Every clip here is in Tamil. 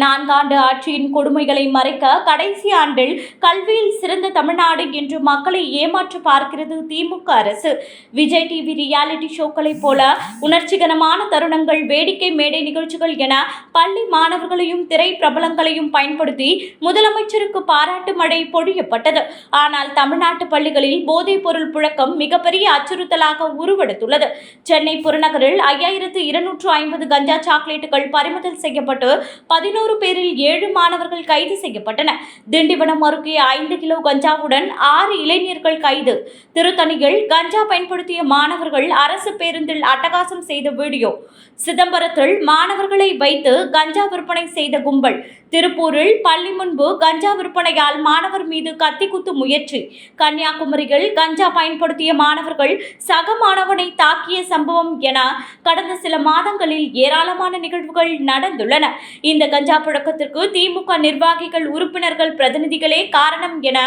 4 ஆட்சியின் கொடுமைகளை மறைக்க கடைசி ஆண்டில் கல்வியில் சிறந்த தமிழ்நாடு என்று மக்களை ஏமாற்ற பார்க்கிறது திமுக அரசு. விஜய் டிவி ரியாலிட்டி ஷோக்களைப் போல உணர்ச்சிகரமான தருணங்கள், வேடிக்கை மேடை நிகழ்ச்சிகள் என பள்ளி மாணவர்களையும் திரை பிரபலங்களையும் பயன்படுத்தி முதலமைச்சருக்கு பாராட்டு மழை பொழியப்பட்டது. ஆனால் தமிழ்நாட்டு பள்ளிகளில் போதைப் பொருள் புழக்கம் மிகப்பெரிய அச்சுறுத்தலாக உருவெடுத்துள்ளது. சென்னை புறநகரில் 5250 கஞ்சா சாக்லேட்டுகள் பறிமுதல் செய்யப்பட்டு 11 பேரில் 7 மாணவர்கள் கைது செய்யப்பட்டனர். திண்டிவனம் அருகே 5 கிலோ கஞ்சாவுடன் 6 இளைஞர்கள் கைது. திருத்தணியில் கஞ்சா பயன்படுத்திய மாணவர்கள் அரசு பேருந்தில் அட்டகாசம் செய்த வீடியோ. சிதம்பரத்தில் மாணவர்களை வைத்து கஞ்சா விற்பனை செய்த கும்பல். திருப்பூரில் பள்ளி முன்பு கஞ்சா விற்பனையால் மாணவர் மீது கத்தி குத்து முயற்சி. கன்னியாகுமரியில் கஞ்சா பயன்படுத்திய மாணவர்கள் சக மாணவனை தாக்கிய சம்பவம் என கடந்த சில மாதங்களில் ஏராளமான நிகழ்வுகள் நடந்துள்ளன. இந்த கஞ்சா புழக்கத்திற்கு திமுக நிர்வாகிகள், உறுப்பினர்கள், பிரதிநிதிகளே காரணம் என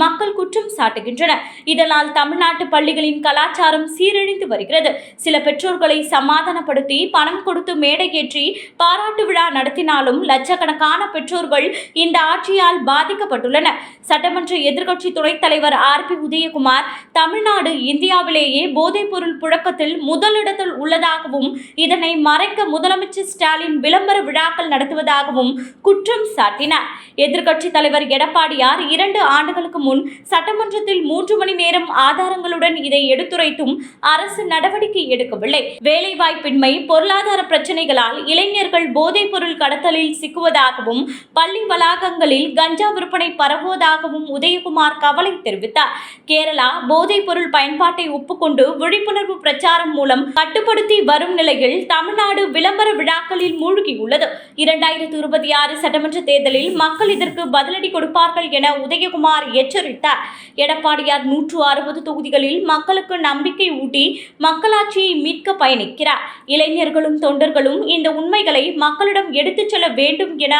மக்கள் குற்றம் சாட்டுகின்றனர். இதனால் தமிழ்நாட்டு பள்ளிகளின் கலாச்சாரம் சீரழிந்து வருகிறது. சில பெற்றோர்களை சமாதானப்படுத்தி பணம் கொடுத்து மேடையேற்றி பாராட்டு விழா நடத்தினாலும் லட்சக்கணக்கான பெற்றோர்கள் இந்த ஆட்சியால் பாதிக்கப்பட்டுள்ளனர். சட்டமன்ற எதிர்க்கட்சி துணைத் தலைவர் RP உதயகுமார், தமிழ்நாடு இந்தியாவிலேயே போதைப் பொருள் புழக்கத்தில் முதலிடத்தில் உள்ளதாகவும் இதனை மறைக்க முதலமைச்சர் ஸ்டாலின் விளம்பர விழாக்கள் நடத்துவதாகவும் குற்றம் சாட்டினார். எதிர்க்கட்சி தலைவர் எடப்பாடியார் 2 ஆண்டுகளுக்கு முன் சட்டமன்றத்தில் 3 மணி நேரம் ஆதாரங்களுடன் இதை எடுத்துரைத்தும் அரசு நடவடிக்கை எடுக்கவில்லை. வேலைவாய்ப்பின்மை, பொருளாதார பிரச்சனைகளால் இளைஞர்கள் போதைப் பொருள் கடத்தலில் சிக்குவதாகவும் பள்ளி வளாகங்களில் கஞ்சா விற்பனை பரவுவதாகவும் உதயகுமார் கவலை தெரிவித்தார். கேரளா போதைப் பொருள் பயன்பாட்டை ஒப்புக்கொண்டு விழிப்புணர்வு பிரச்சாரம் மூலம் கட்டுப்படுத்தி வரும் நிலையில் தமிழ்நாடு விளம்பர விழாக்களில் மூழ்கியுள்ளது. 2026 சட்டமன்ற தேர்தலில் மக்கள் இதற்கு பதிலடி கொடுப்பார்கள் என உதயகுமார் எச்சரித்தார். எடப்பாடியார் 160 தொகுதிகளில் மக்களுக்கு நம்பிக்கை ஊட்டி மக்களாட்சியை மீட்க பயணிக்கிறார். இளைஞர்களும் தொண்டர்களும் இந்த உண்மைகளை மக்களிடம் எடுத்துச் செல்ல வேண்டும் என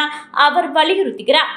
அவர் வலியுறுத்துகிறார்.